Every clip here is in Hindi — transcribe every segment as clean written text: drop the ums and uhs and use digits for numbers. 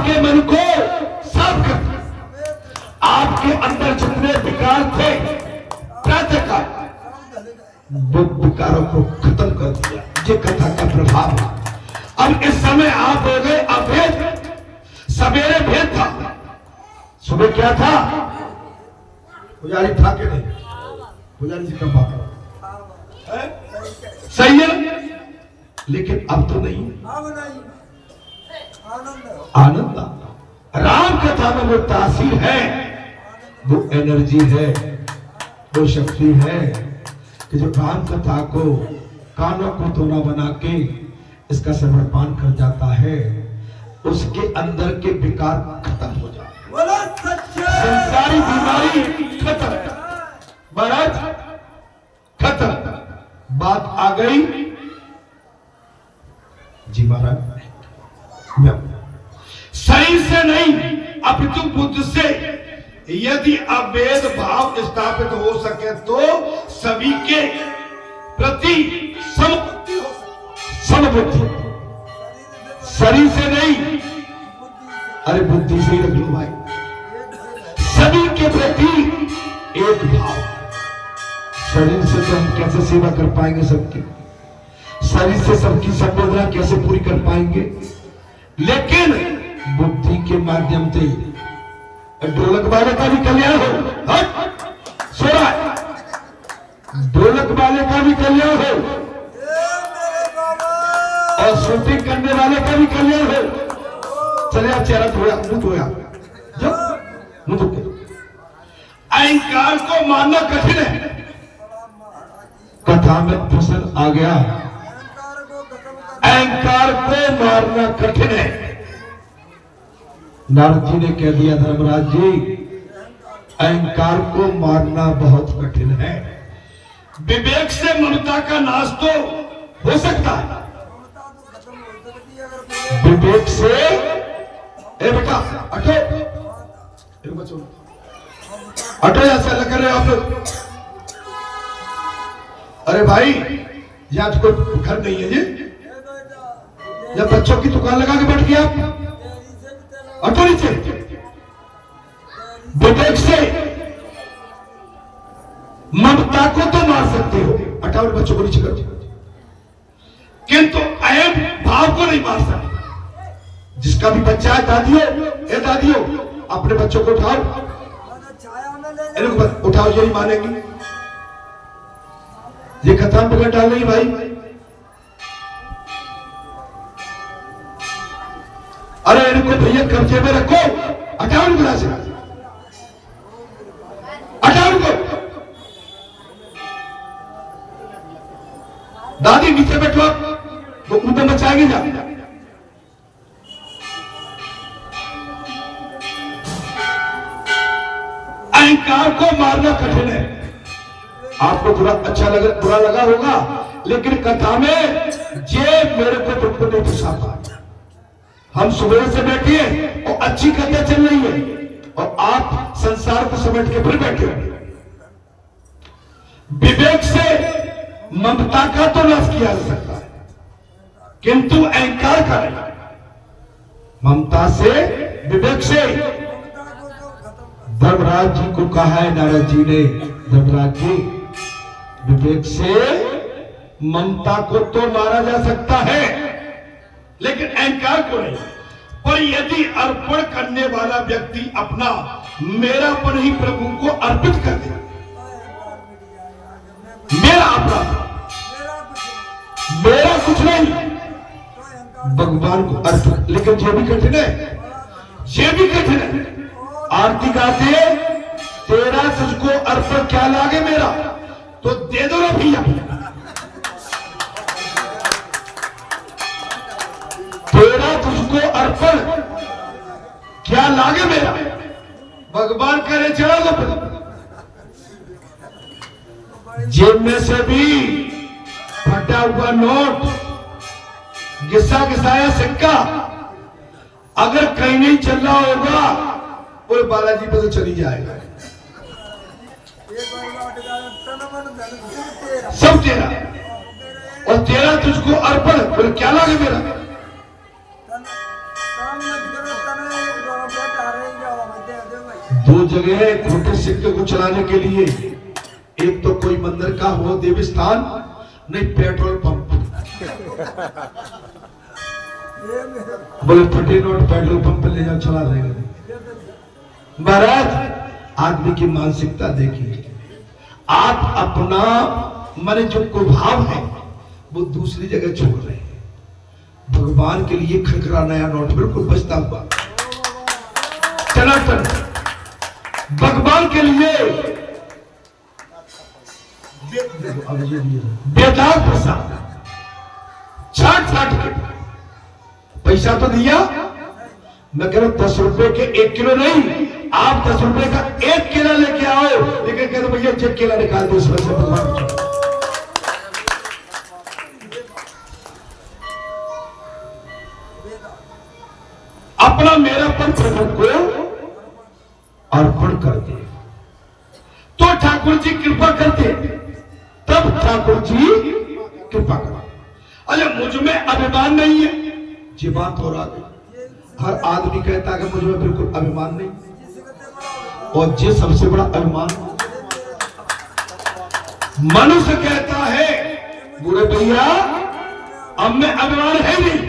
आपके मन को साफ कर दिया। आपके अंदर जितने विकार थे प्रातःकाल वो विकारों को खत्म कर दिया। ये कथा का प्रभाव है। अब इस समय आप हो गए अभेद। सवेरे भेद था, सुबह क्या था? पुजारी था कि नहीं? पुजारी जी का बात सही है, लेकिन अब तो नहीं। आनंद राम कथा में वो तासीर है, वो एनर्जी है, वो शक्ति है कि जो राम कथा को कानों को दोना बना के इसका समर्पण कर जाता है, उसके अंदर के विकार खत्म हो जाते, संसारी बीमारी खत्म, महाराज खत्म। बात आ गई जी महाराज, सही से नहीं अपितु बुद्ध से। यदि अभेद भाव स्थापित हो सके तो सभी के प्रति समबुद्धि हो सके। समबुद्धि शरीर से नहीं, अरे बुद्धि से ही रख लो भाई। सभी के प्रति एक भाव। शरीर से तो हम कैसे सेवा कर पाएंगे सबकी? शरीर से सबकी संवेदना कैसे पूरी कर पाएंगे? लेकिन बुद्धि के माध्यम से ढोलक वाले का भी कल्याण हो। सो रहा है, ढोलक वाले का भी कल्याण हो और शूटिंग करने वाले का भी कल्याण हो। चले आप चेहरा धोया, मुंह धोया, मुंह धो। अहंकार को मारना कठिन है। कथा में प्रश्न आ गया, अहंकार को मारना कठिन है। नारद जी ने कह दिया, धर्मराज जी अहंकार को मारना बहुत कठिन है। विवेक से ममता का नाश तो हो सकता है। विवेक से ए बेटा हटो, हटो, ऐसा लग रहे हो आप लोग। अरे भाई यहाँ तो कोई घर नहीं है जी, या बच्चों की दुकान लगा के बैठ गया आप। हटो नीचे। विवेक से ममता को तो मार सकते हो, हटाओ बच्चों को नीचे कर दो, किंतु अहम भाव को नहीं मार सकते। जिसका भी बच्चा है, दादियों ए दादियों अपने बच्चों को उठाओ, उठाओ, ये नहीं मानेंगे। ये कथा पकड़ डाल रही भाई। अरे इनको भैया कब्जे में रखो, हटाओ इनको, हटाओ इनको। दादी नीचे बैठो, वो ऊपर बचाएंगे जा। अहंकार को मारना कठिन है। आपको बुरा लगा होगा, लेकिन कथा में जे मेरे को बिल्कुल नहीं फंसा पाया। हम सुबह से बैठे हैं और अच्छी कथा चल रही है और आप संसार को समेट के फिर बैठे हो। विवेक से ममता का तो नाश किया जा सकता है, किंतु अहंकार का नहीं। ममता से, विवेक से। धर्मराज जी को कहा है नारद जी ने, धर्मराज जी विवेक से ममता को तो मारा जा सकता है, लेकिन अहंकार को नहीं। पर यदि अर्पण करने वाला व्यक्ति अपना मेरापन ही प्रभु को अर्पित कर दे, मेरा अपना, मेरा कुछ नहीं, भगवान को अर्पित। लेकिन ये भी कठिन है, ये भी कठिन है। आरती गाते, तेरा तुझको अर्पण क्या लागे मेरा, तो दे दो ना भैया। तेरा तुझको अर्पण क्या लागे मेरा, भगवान करे चढ़ा दो। जेब में से भी फटा हुआ नोट, घिसा घिसाया सिक्का अगर कहीं नहीं चल रहा होगा, वो बालाजी पे तो चली जाएगा। सब तेरा, और तेरा तुझको अर्पण, फिर क्या लागे मेरा। दो जगह खोटे सिक्के को चलाने के लिए, एक तो कोई मंदिर का हो देवस्थान, नहीं पेट्रोल पंप। बोले फटे नोट पेट्रोल पंप पे ले जाओ, चला देंगे। महाराज आदमी की मानसिकता देखिए, आप अपना मन जो कुभाव है वो दूसरी जगह छोड़ रहे हैं। भगवान के लिए खरखरा नया नोट बिल्कुल बचता हुआ टनाटन, भगवान के लिए बेदाग प्रसाद छाट छाट के पैसा तो दिया। मैं कह रहा हूं 10 रुपए के 1 किलो नहीं, आप 10 रुपए का 1 केला लेके आओ, लेकिन कहते भैया चेक केला निकाल दो इसमें से भगवान। अपना मेरापन प्रभु को अर्पण कर दे तो ठाकुर जी कृपा करते, तब ठाकुर जी कृपा कर। अरे मुझ में अभिमान नहीं है, ये बात हो रहा है। हर आदमी कहता है कि मुझ में बिल्कुल अभिमान नहीं, और ये सबसे बड़ा अभिमान। मनुष्य कहता है बुरे भैया अब में अभिमान है नहीं,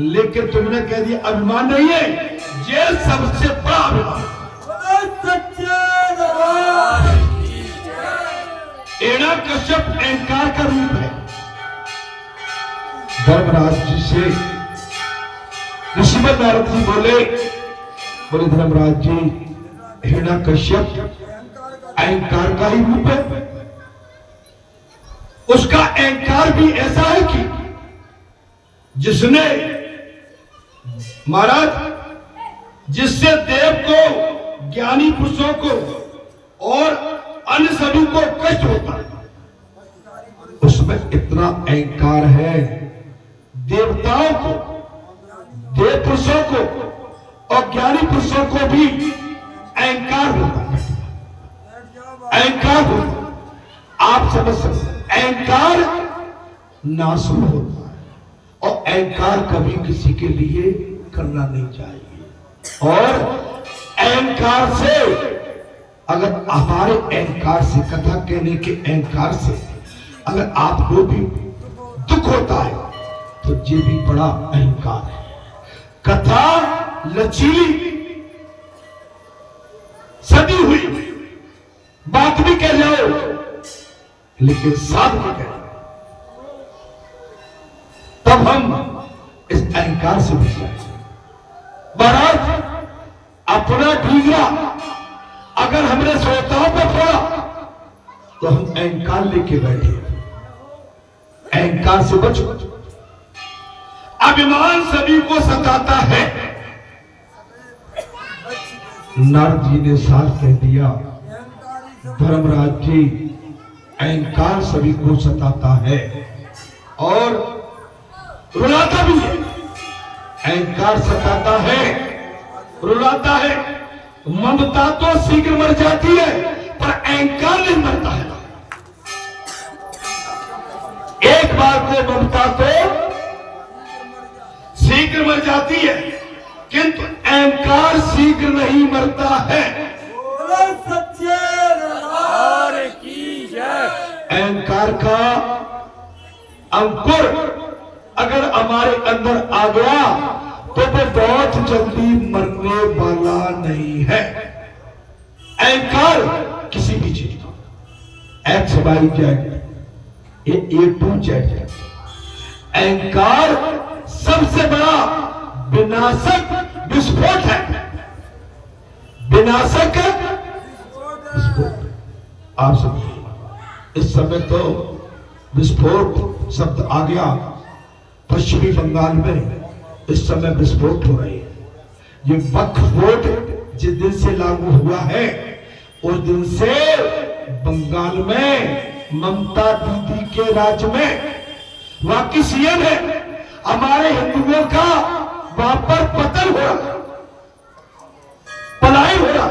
लेकिन तुमने कह दिया अभिमान नहीं है, ये सबसे बड़ा अभिमान। हिरण्यकश्यप अहंकार का रूप है। धर्मराज जी से ऋषिमद नारद जी बोले धर्मराज जी हिरण्यकश्यप अहंकार का ही रूप है। उसका अहंकार भी ऐसा है कि जिसने महाराज जिससे देव को, ज्ञानी पुरुषों को और अन्य सभी को कष्ट होता है, उसमें इतना अहंकार है। देवताओं को, देव पुरुषों को और ज्ञानी पुरुषों को भी अहंकार होता है, अहंकार होता। आप समझ सकते, अहंकार नाशुर होता है, और अहंकार कभी किसी के लिए करना नहीं चाहिए। और अहंकार से, अगर हमारे अहंकार से, कथा कहने के अहंकार से अगर आपको भी दुख होता है तो ये भी बड़ा अहंकार है। कथा लचीली सदी हुई बात भी कह जाओ, लेकिन साध भी कह जाओ, तब हम इस अहंकार से बच जाए। महाराज अपना ढींगरा अगर हमने श्रोताओं पर फोड़ा तो हम अहंकार लेके बैठे। अहंकार से बचो। अभिमान सभी को सताता है। नारद जी ने साथ कह दिया, धर्मराज जी अहंकार सभी को सताता है और रुलाता भी है। अहंकार सताता है, रुलाता है। ममता तो शीघ्र मर जाती है, पर अहंकार नहीं मरता है। एक बार को ममता तो शीघ्र मर जाती है, किंतु अहंकार शीघ्र नहीं मरता है। अहंकार का अंकुर अगर हमारे अंदर आ गया तो वो बहुत जल्दी मरने वाला नहीं है। अहंकार किसी भी चीज का, x y z, a to z, अहंकार सबसे बड़ा विनाशक विस्फोट है। विनाशक विस्फोट। आप समझिए, इस समय तो विस्फोट शब्द आ गया। पश्चिमी बंगाल में इस समय विस्फोट हो रही है। ये वक्फ बोर्ड जिस दिन से लागू हुआ है, उस दिन से बंगाल में ममता दीदी के राज्य में वहां की सीएम है, हमारे हिंदुओं का वहां पर पतन हो रहा, पलाई हो रहा।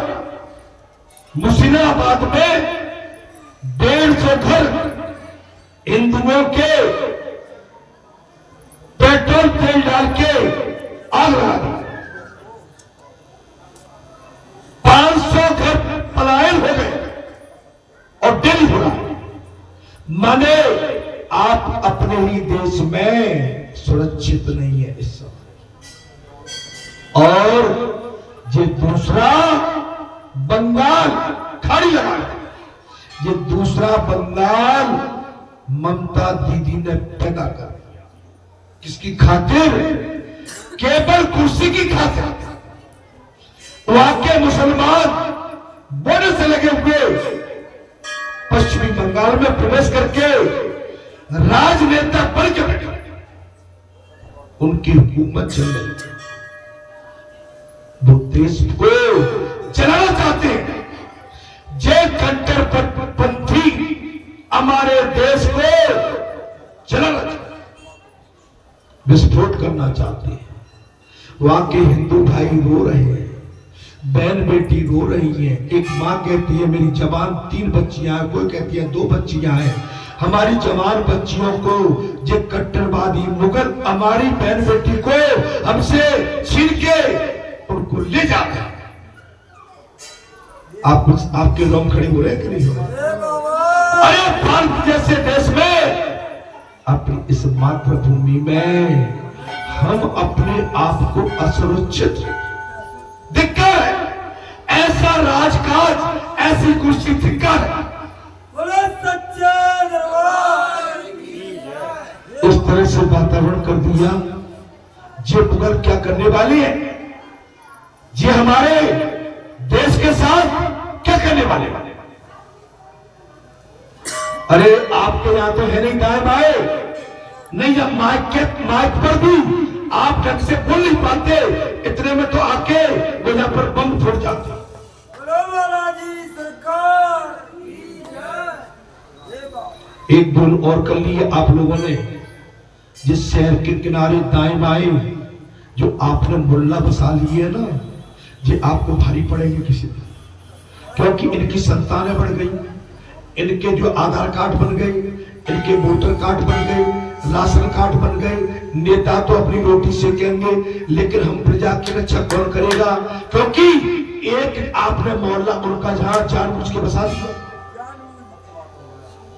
मुर्शिदाबाद में 150 घर हिंदुओं के पेट्रोल तेल डाल के आग लगा दी। 500 घर पलायन हो गए और दिल्ली हो रहा। माने आप अपने ही देश में सुरक्षित नहीं है इस समय। और ये दूसरा बंगाल खाड़ी लगा, ये दूसरा बंगाल ममता दीदी ने पैदा कर दिया। किसकी खातिर? केवल कुर्सी की खातिर। वहां के मुसलमान बॉर्डर से लगे हुए पश्चिमी बंगाल में प्रवेश करके राजनेता बन के बैठे, उनकी हुकूमत चल रही है। वो देश को चलाना चाहते हैं। जे कट्टरपंथी हमारे देश को चलाना चाहते, विस्फोट करना चाहते हैं। वहां के हिंदू भाई रो रहे हैं, बहन बेटी रो रही है। एक माँ कहती है मेरी जवान 3 बच्चियां हैं, कोई कहती है 2 बच्चियां हैं। हमारी जवान बच्चियों को जो कट्टरवादी मुगल हमारी बहन बेटी को हमसे छीन के उनको ले जाते हैं। आप कुछ आपके रोम खड़े हो रहे हैं कि नहीं हो रहे? अरे भारत जैसे देश में, अपनी इस मातृभूमि में हम अपने आप को असुरक्षित धिक्कार है। ऐसा राजकाज, ऐसी कुर्सी धिक्कार है। इस तरह से वातावरण कर दिया। ये मुगल क्या करने वाले हैं? ये हमारे देश के साथ क्या करने वाले? अरे आपके यहां तो है नहीं दाएं बाएं, नहीं जब माइक पर भी आप ढंग से बोल नहीं पाते, इतने में तो आके वो यहां पर बम फूट जाते। एक बोल और कर लिए आप लोगों ने। जिस शहर के किनारे दाएं बाएं जो आपने मुल्ला बसा लिए है ना, ये आपको भारी पड़ेंगे किसी दिन, क्योंकि इनकी संतानें बढ़ गई, इनके जो आधार कार्ड बन गए, इनके वोटर कार्ड बन गए, राशन कार्ड बन गए। नेता तो अपनी रोटी सेकेंगे, लेकिन हम प्रजा की रक्षा कौन करेगा? क्योंकि एक आपने मोहल्ला उनका जहां जानबूझ के बसा दिया।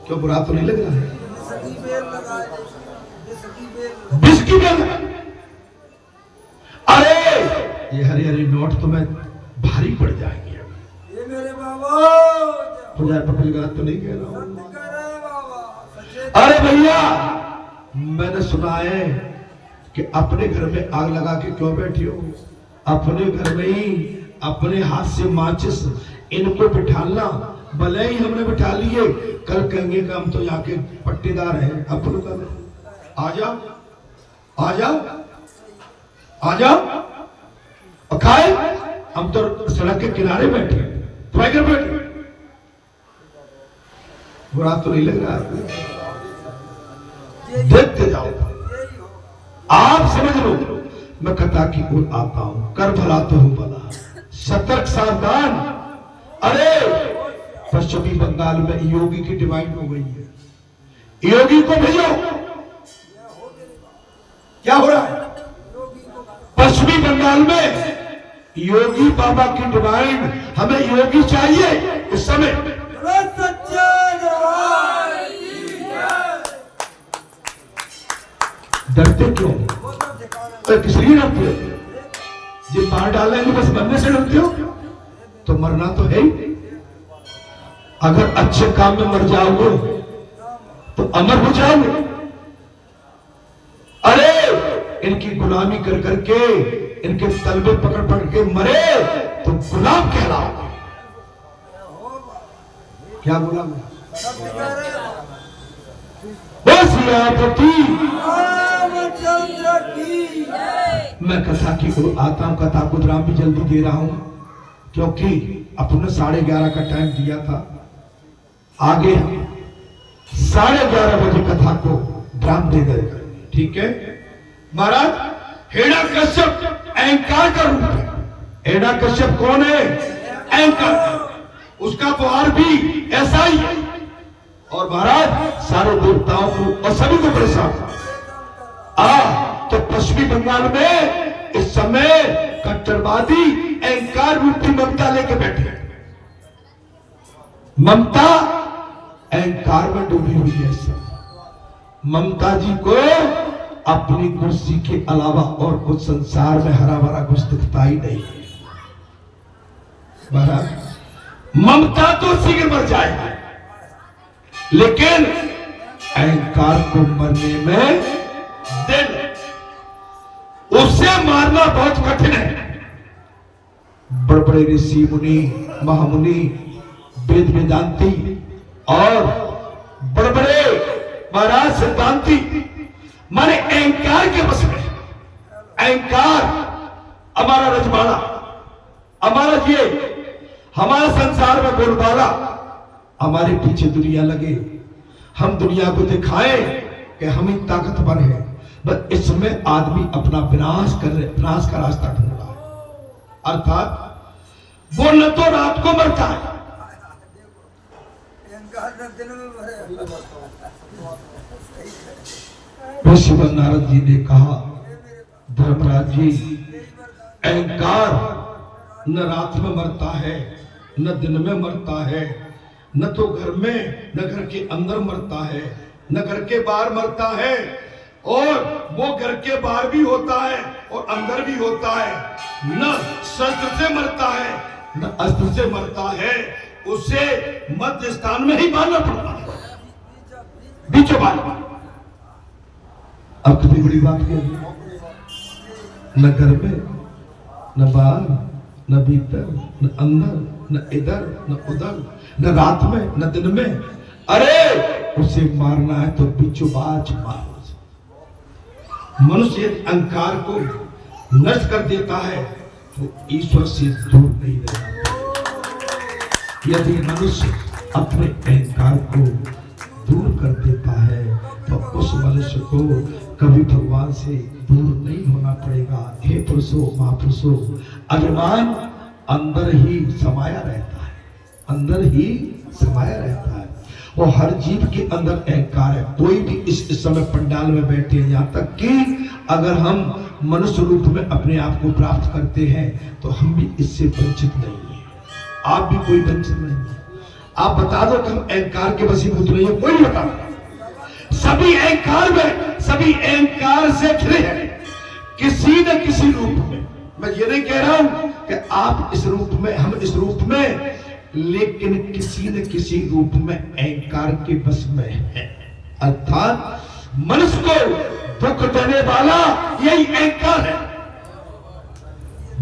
क्यों बुरा तो नहीं लग रहा है? बिस्की बेल। अरे ये हरे हरे नोट तो मैं भारी पड़ जाएंगे। ये मेरे बाबा पटेल गलत तो नहीं कह रहा हूं। अरे भैया, मैंने सुना है कि अपने घर में आग लगा के क्यों बैठी हो? अपने घर में ही अपने हाथ से माचिस इनको बिठालना। भले ही हमने बिठा लिए, कल कहेंगे कि हम तो यहाँ के पट्टेदार हैं। अपन का आ जाओ, आ जाओ, आ जाओ और खाए। हम तो सड़क के किनारे बैठे, बैठे। बुरा तो नहीं लग रहा है? देखते जाओ, आप समझ लो। मैं कथा की ओर आता हूं। कर भला तो हूं भला, सतर्क सावधान। अरे पश्चिमी बंगाल में योगी की डिमांड हो गई है। योगी को भेजो। क्या हो रहा है पश्चिमी बंगाल में? योगी बाबा की डिमांड, हमें योगी चाहिए इस समय। डरते क्यों? किस लिए डरते हो? जिन मार डालेंगे बस मरने से डरते हो? तो मरना तो है ही। अगर अच्छे काम में मर जाओगे तो अमर हो जाओगे। अरे इनकी गुलामी कर करके, इनके तलबे पकड़ पकड़ के मरे तो गुलाम कहलाओगे। क्या गुलाम? बस मैं कथा की ओर आता हूं। कथा को विराम भी जल्दी दे रहा हूं, क्योंकि अपने 11:30 का टाइम दिया था। आगे 11:30 बजे कथा को विराम दे देगा। ठीक है महाराज? हिरण्यकश्यप अहंकार का रूप है। हिरण्यकश्यप कौन है? अहंकार। उसका व्यवहार भी ऐसा ही है। और महाराज सारे देवताओं को और सभी को परेशान। तो पश्चिमी बंगाल में इस कट्टरवादी अहंकार रूपी ममता लेके बैठे हैं। ममता अहंकार में डूबी हुई है। सब ममता जी को अपनी कुर्सी के अलावा और कुछ संसार में हरा भरा कुछ दिखता ही नहीं है। ममता तो शीघ्र मर जाएगी, लेकिन अहंकार को मरने में दिन, उसे मारना बहुत कठिन है। बड़े बड़े ऋषि मुनि महामुनि वेद वेदांती और बड़े बड़े महाराज सिद्धांती माने अहंकार के बस में। अहंकार हमारा रजवाड़ा, हमारा ये हमारा संसार में बोलबाला, हमारे पीछे दुनिया लगे, हम दुनिया को दिखाएं कि हम ही ताकतवर हैं। बस इसमें आदमी अपना विनाश का रास्ता ढूंढ रहा है। अर्थात वो न तो रात को मरता है, ऋषि नारद जी ने कहा, धर्मराज जी, अहंकार न रात में मरता है, न दिन में मरता है, न तो घर में, न घर के अंदर मरता है, न घर के बाहर मरता है, और वो घर के बाहर भी होता है और अंदर भी होता है। न शस्त्र से मरता है, न अस्त्र से मरता है, उसे मध्य स्थान में ही मारना पड़ता है, बीचों बार। अब कितनी बड़ी बात है, न घर में, न बाहर, न भीतर, न अंदर, न इधर, न उधर, न रात में, न दिन में। अरे उसे मारना है तो बीचों बाज मारो। मनुष्य अहंकार को नष्ट कर देता है तो ईश्वर से दूर नहीं रहता। यदि मनुष्य अपने अहंकार को दूर कर देता है तो उस मनुष्य को कभी भगवान से दूर नहीं होना पड़ेगा। हे पुरुषों महापुरुषों, अभिमान अंदर ही समाया रहता है, अंदर ही समाया रहता है। वो हर जीव के अंदर अहंकार है। कोई भी इस समय पंडाल में बैठे हैं, यहाँ तक कि अगर हम मनुष्य रूप में अपने आप को प्राप्त करते हैं तो हम भी इससे वंचित नहीं है। आप भी कोई वंचित नहीं है। आप बता दो कि हम अहंकार के वशीभूत नहीं है, कोई बता दो। सभी अहंकार में, सभी अहंकार से घिरे हैं किसी न किसी रूप में। मैं ये नहीं कह रहा हूं कि आप इस रूप में, हम इस रूप में, लेकिन किसी न किसी रूप में अहंकार के बस में है। अर्थात मनुष्य को दुख देने वाला यही अहंकार है।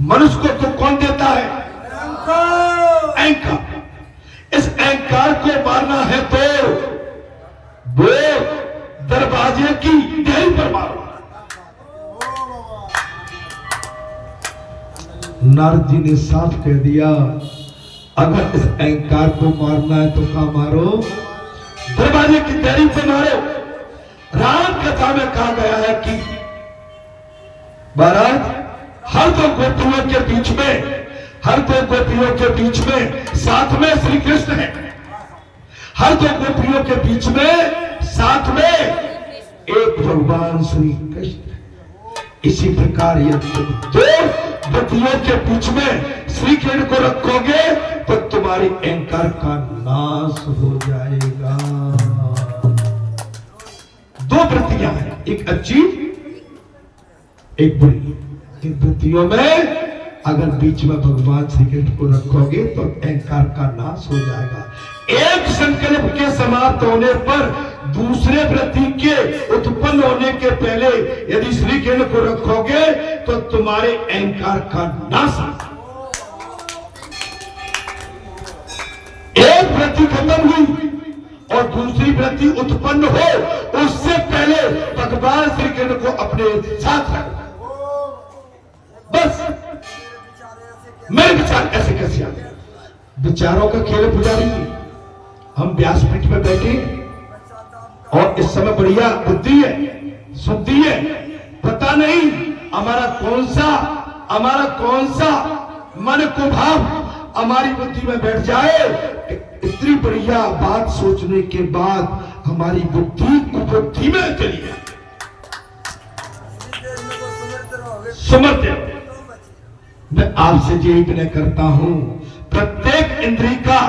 मनुष्य को दुख कौन देता है? अहंकार। इस अहंकार को मारना है तो वो दरवाजे की देहरी पर मारो। नारद जी ने साफ कह दिया, अगर इस अहंकार को मारना है तो कहां मारो? दरवाजे की देहरी पे मारो। राम कथा में कहा गया है कि महाराज हर दो गोपियों के बीच में, हर दो गोपियों के बीच में साथ में श्री कृष्ण है। हर दो गोपियों के बीच में साथ में एक भगवान श्री कृष्ण। इसी प्रकार ये दो गोपियों के बीच में श्री कृष्ण को रखोगे तो तुम्हारी अहंकार का नाश हो जाएगा। दो वृत्तियां हैं, एक अच्छी एक बुरी। इन वृत्तियों में अगर बीच में भगवान श्री कृष्ण को रखोगे तो अहंकार का नाश हो जाएगा। एक संकल्प के समाप्त होने पर दूसरे वृत्ति के उत्पन्न होने के पहले यदि श्री कृष्ण को रखोगे तो तुम्हारे अहंकार का नाश होगा। एक वृत्ति खत्म हुई और दूसरी वृत्ति उत्पन्न हो, उससे पहले भगवान श्री कृष्ण को अपने साथ रखो। बस मेरे विचार ऐसे कैसे आ गए? विचारों का खेल पुजारी। हम व्यासपीठ में बैठे और इस समय बढ़िया बुद्धि है, शुद्धि है, पता नहीं हमारा कौन सा मन को भाव हमारी बुद्धि में बैठ जाए। इतनी बढ़िया बात सोचने के बाद हमारी बुद्धि कुबुद्धि में चली जाए। समर्थ मैं आपसे यही विनय करता हूं, प्रत्येक इंद्रिय का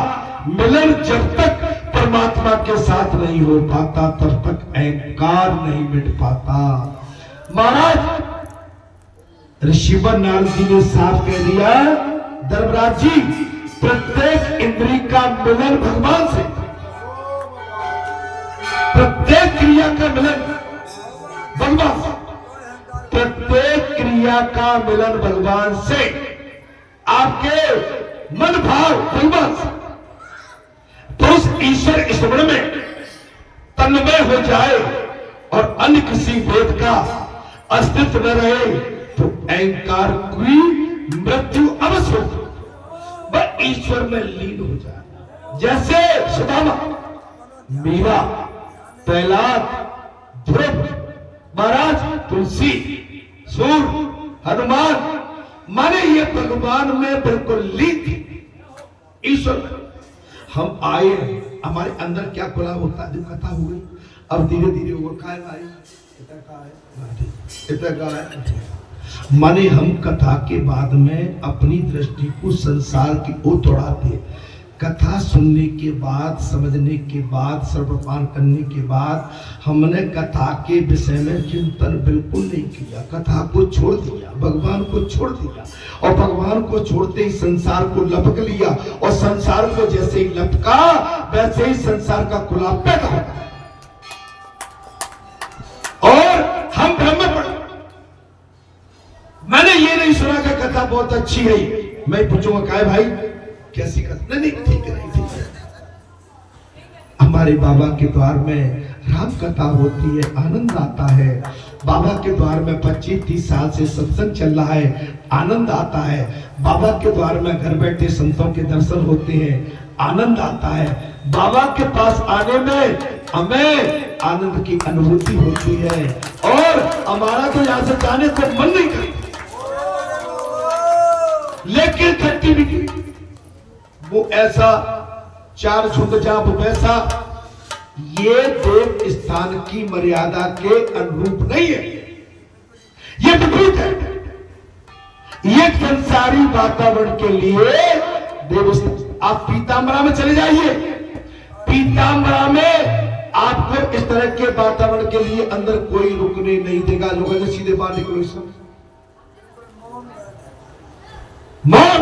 मिलन जब तक परमात्मा के साथ नहीं हो पाता तब तक अहंकार नहीं मिट पाता। महाराज ऋषिवर नारद जी ने साफ कह दिया, धर्मराज जी, प्रत्येक इंद्रिय का मिलन भगवान से, प्रत्येक क्रिया का मिलन भगवान से, प्रत्येक क्रिया का मिलन भगवान से, आपके मन भाव भगवान से, तो उस ईश्वर स्मरण में तन्मय हो जाए और अन्य किसी भेद का अस्तित्व न रहे तो अहंकार की मृत्यु अवश्य हो, वह ईश्वर में लीन हो जाए। जैसे सुदामा, मीरा, प्रहलाद, ध्रुव, महाराज तुलसी, सूर, हनुमान, माने ये भगवान में बिल्कुल लीन थी, ईश्वर में। हम आए, हमारे अंदर क्या खुला होता है, कथा हो गई, अब धीरे धीरे वो का है, इतना का है, माने हम कथा के बाद में अपनी दृष्टि को संसार की ओर दौड़ाते। कथा सुनने के बाद, समझने के बाद, सर्वपान करने के बाद हमने कथा के विषय में चिंतन बिल्कुल नहीं किया, कथा को छोड़ दिया, भगवान को छोड़ दिया, और भगवान को छोड़ते ही संसार को लपक लिया, और संसार को जैसे ही लपका वैसे ही संसार का खुला पैदा होता है और हम भ्रम में पड़े। मैंने ये नहीं सुना कि कथा बहुत अच्छी है, मैं पूछूंगा क्या भाई कैसी कथा, नहीं ठीक है, नहीं ठीक है। हमारे बाबा के द्वार में राम कथा होती है, आनंद आता है। बाबा के द्वार में 25-30 साल से सत्संग चल रहा है, आनंद आता है। बाबा के द्वार में घर बैठे संतों के दर्शन होते हैं, आनंद आता है। बाबा के पास आने में हमें आनंद की अनुभूति होती है और हमारा तो यहां से जाने को मन नहीं करता, लेकिन एक्टिविटी वो ऐसा चार छुट जाप वैसा, ये देव स्थान की मर्यादा के अनुरूप नहीं है, ये विपरीत है। ये संसारी वातावरण के लिए देवस्थान, आप पीताम्बरा में चले जाइए, पीताम्बरा में आपको इस तरह के वातावरण के लिए अंदर कोई रुकने नहीं देगा, लोगों ने सीधे बाहर निकलो, सब मौन।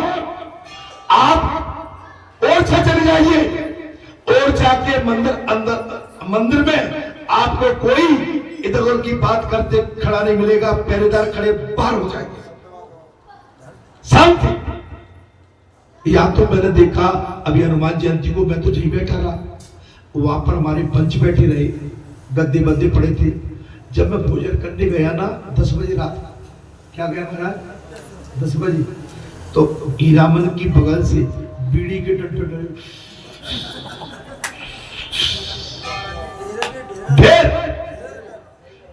आप और चले जाइए और जाके मंदिर में आपको कोई इधर उधर की बात करते खड़ा नहीं मिलेगा, पहरेदार खड़े बाहर हो जाएंगे, शांति। या तो मैंने देखा अभी हनुमान जयंती को मैं तो यही बैठा रहा, वहां पर हमारे पंच बैठे रहे, गद्दे बद्दे पड़े थे। जब मैं भोजन करने गया ना 10 बजे रात, क्या गया महाराज 10 बजे, तो हीरामन की बगल से बीड़ी के डंडे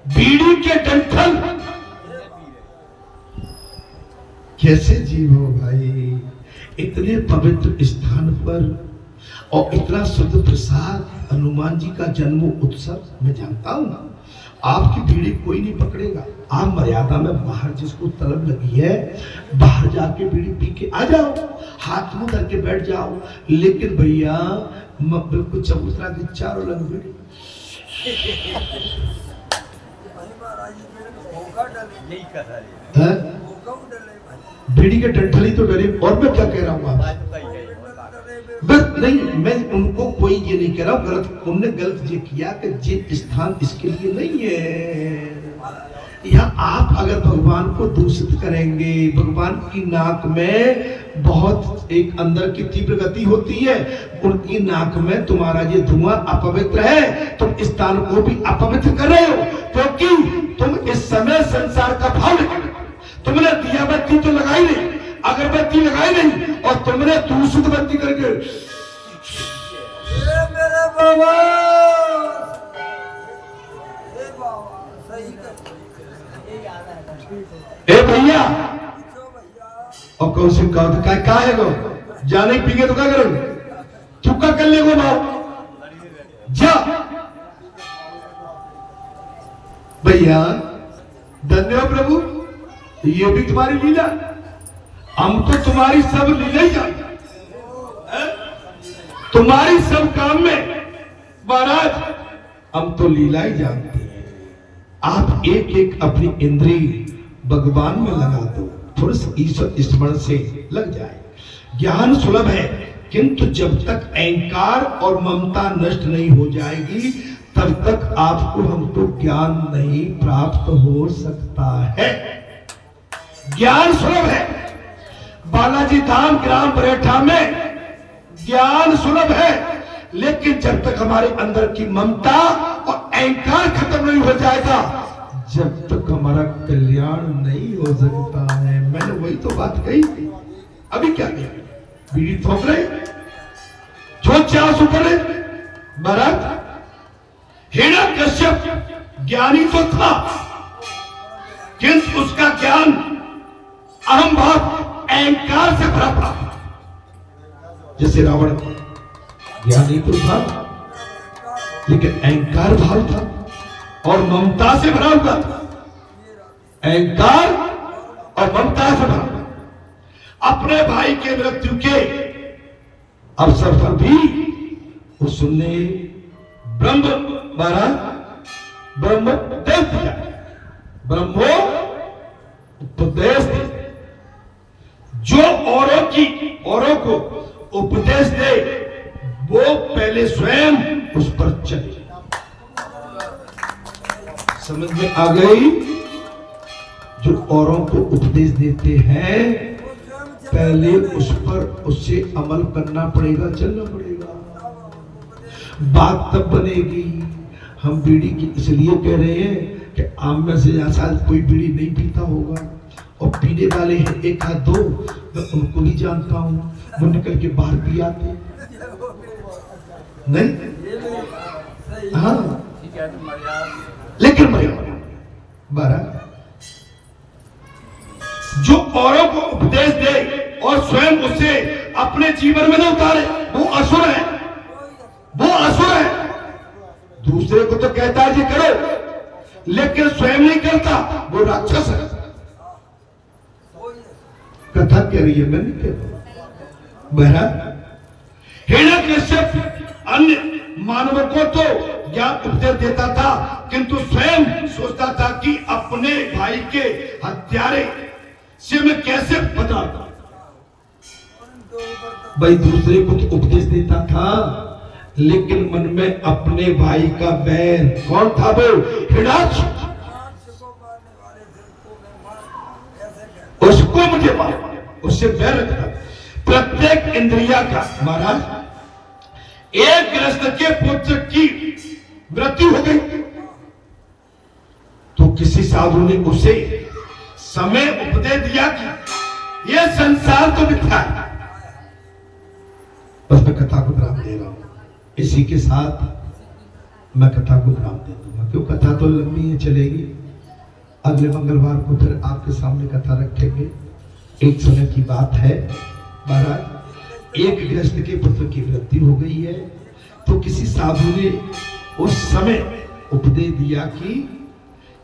बीड़ी के डंठल, कैसे जीव हो भाई इतने पवित्र स्थान पर, और इतना शुद्ध प्रसाद, हनुमान जी का जन्म उत्सव। मैं जानता हूं आपकी बीड़ी कोई नहीं पकड़ेगा, आप मर्यादा में बाहर जिसको तलब लगी है बाहर जाके बीड़ी पी के आ जाओ, हाथ मुंह करके बैठ जाओ, लेकिन भैया बिल्कुल चबूतरा के चारों लग बीड़ी। बीड़ी के डंठल ही तो डरे, और मैं क्या कह रहा हूँ बस नहीं, मैं उनको कोई ये नहीं कह रहा हूँ, गलत उनने गलत ये किया कि ये स्थान इसके लिए नहीं है। यहाँ आप अगर भगवान को दूषित करेंगे, भगवान की नाक में बहुत एक अंदर की तीव्र गति होती है, उनकी नाक में तुम्हारा ये धुआं अपवित्र है, तुम स्थान को भी अपवित्र कर रहे हो, क्योंकि तुम इस समय संसार का भाव लेकर, तुमने दिया बत्ती तो लगाई नहीं, अगरबत्ती लगाई नहीं, और तुमने दूषित बत्ती करके मेरे बाबा ए भैया और कौशिक का है गो जाने पीगे तो क्या करोगे, चुका कर ले गो भाव जा भैया, धन्य हो प्रभु, ये भी तुम्हारी लीला। हम तो तुम्हारी सब लीला ही जानते हैं, तुम्हारी सब काम में महाराज हम तो लीला ही जानते हैं। आप एक एक अपनी इंद्री भगवान में लगा दो, थोड़ा सा ईश्वर स्मरण से लग जाए। ज्ञान सुलभ है, किंतु जब तक अहंकार और ममता नष्ट नहीं हो जाएगी तब तक आपको हमको ज्ञान नहीं प्राप्त हो सकता है। ज्ञान सुलभ है, बालाजी धाम ग्राम बरेठा में ज्ञान सुलभ है, लेकिन जब तक हमारे अंदर की ममता और अहंकार खत्म नहीं हो जाएगा, जब तक हमारा कल्याण नहीं हो सकता है। मैंने वही तो बात कही थी। अभी क्या किया, बीड़ी थोक रहे, जो चाह सो करे। महाराज हिरण्यकश्यप ज्ञानी तो था, किंतु उसका ज्ञान अहम भाव अहंकार से भरा था। जैसे रावण ज्ञानी तो था, लेकिन अहंकार भाव था और ममता से भरा हुआ था। अहंकार और ममता से भरा, अपने भाई के मृत्यु के अवसर पर भी उसने ब्रह्म महाराज ब्रह्म उपदेश दिया, ब्रह्मो उपदेश दिया। जो औरों को उपदेश दे वो पहले स्वयं उस पर चले। समझ में आ गई? जो औरों को उपदेश देते हैं पहले उस पर उससे अमल करना पड़ेगा, चलना पड़ेगा, बात तब बनेगी। हम बीड़ी की इसलिए कह रहे हैं कि आम में से शायद कोई बीड़ी नहीं पीता होगा, और पीने वाले हैं एक हाथ दो, मैं उनको भी जानता हूं, वो निकल के बाहर पी आते नहीं। हाँ, लेकिन महाराज जो औरों को उपदेश दे और स्वयं उसे अपने जीवन में न उतारे, वो असुर है, वो असुर है। दूसरे को तो कहता है जी करो, लेकिन स्वयं नहीं करता, वो राक्षस है। कथा कह रही है, मैं नहीं कहता। महाराज हिरण्यकश्यप अन्य मानवों को तो ज्ञान उपदेश देता था, किंतु स्वयं सोचता था कि अपने भाई के हत्यारे से मैं कैसे बचाता। भाई दूसरे को तो उपदेश देता था, लेकिन मन में अपने भाई का बैर, कौन था वो? हिरण्याक्ष। उसको मुझे मारना, उससे बैर रखना। प्रत्येक इंद्रिया का महाराज एक गृहस्थ के पुत्र की मृत्यु हो गई तो किसी साधु ने उसे समय उपदेश दिया कि यह संसार तो मिथ्या है। बस मैं कथा को विराम दे रहा हूं, इसी के साथ मैं कथा को विराम दे दूंगा, क्यों कथा तो लंबी है, चलेगी। अगले मंगलवार को फिर आपके सामने कथा रखेंगे। एक समय की बात है महाराज, एक गृहस्थ के पुत्र की मृत्यु हो गई है, तो किसी साधु ने उस समय उपदेश दिया कि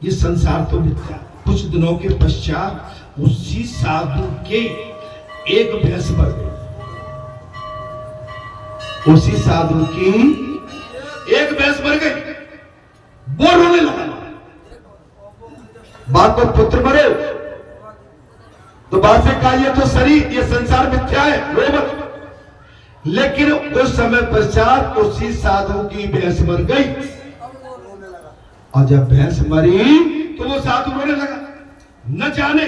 ये संसार तो मिथ्या। कुछ दिनों के पश्चात उसी साधु के एक भैंस मर गई, उसी साधु की एक भैंस मर गई। वो रोने लगा, बाप और पुत्र मरे, तो बाप से कहा ये तो शरीर, ये संसार मिथ्या है, रो मत। लेकिन उस समय पश्चात उसी साधु की भैंस मर गई, और जब भैंस मरी तो वो साधु रोने लगा। न जाने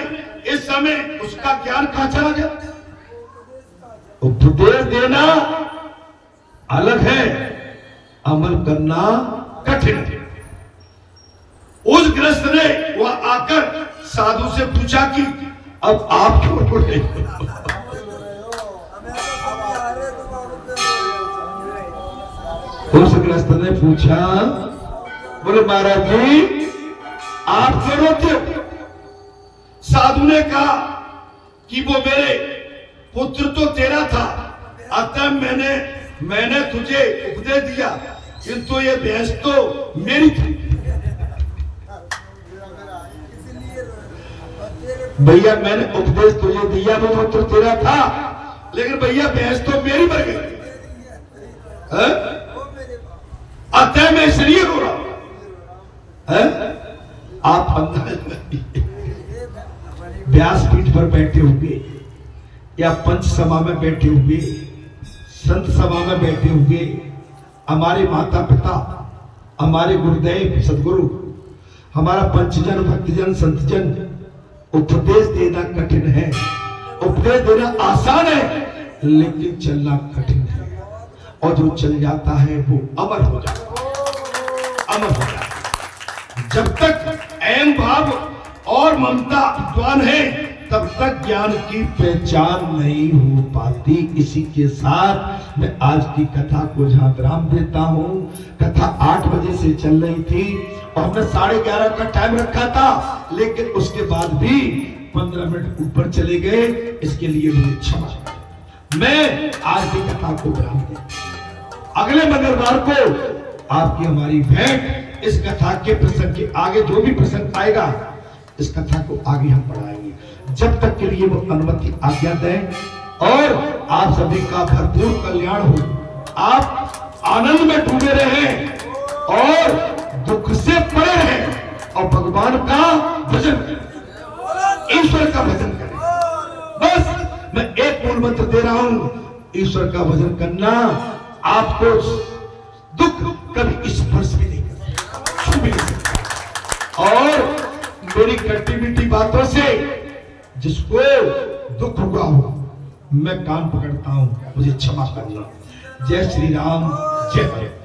इस समय उसका ज्ञान कहां चला गया। उपदेश देना अलग है, अमल करना कठिन है। उस गृहस्थ ने वह आकर साधु से पूछा कि अब आप क्यों रोने? उस गृहस्थ ने पूछा, बोले महाराज जी आप क्यों रोते हो? साधु ने कहा कि वो मेरे पुत्र तो तेरा था, अतः मैंने तुझे उपदेश दिया, किंतु ये भैंस तो मेरी थी। भैया मैंने उपदेश तुझे दिया वो मंत्र तेरा था, लेकिन भैया भैंस तो मेरी मर गई, अतः मैं इसलिए रो रहा हूं। आप अंदाज व्यासपीठ पर बैठे हुए या पंच सभा में बैठे हुए, संत सभा में बैठे हुए, हमारे माता पिता, हमारे गुरुदेव सदगुरु, हमारा पंचजन, भक्तजन, संतजन, उपदेश देना कठिन है, उपदेश देना आसान है, लेकिन चलना कठिन है। और जो चल जाता है वो अमर हो जाता है, अमर हो जाता है। जब तक एम भाव और ममता विद्वान है तब तक ज्ञान की पहचान नहीं हो पाती। इसी के साथ मैं आज की कथा को जहां विराम देता हूं। कथा 8 बजे से चल रही थी और हमने 11:30 का टाइम रखा था, लेकिन उसके बाद भी 15 मिनट ऊपर चले गए, इसके लिए मुझे क्षमा। मैं आज की कथा को विराम देता, अगले मंगलवार को आपकी हमारी भेंट इस कथा के प्रसंग के आगे जो भी प्रसंग आएगा इस कथा को आगे हम बढ़ाएंगे। जब तक के लिए वो अनुमति आज्ञा दें और आप सभी का भरपूर कल्याण हो, आप आनंद में डूबे रहें और दुख से परे रहें और भगवान का भजन करें, ईश्वर का भजन करें। बस मैं एक मूल मंत्र दे रहा हूं, ईश्वर का भजन करना आपको दुख कभी स्पर्श भी नहीं करता, छू भी नहीं सकता। और मेरी खट्टी मीठी बातों से जिसको दुख हुआ हो मैं कान पकड़ता हूं, मुझे क्षमा करना। जय श्री राम, जय जय।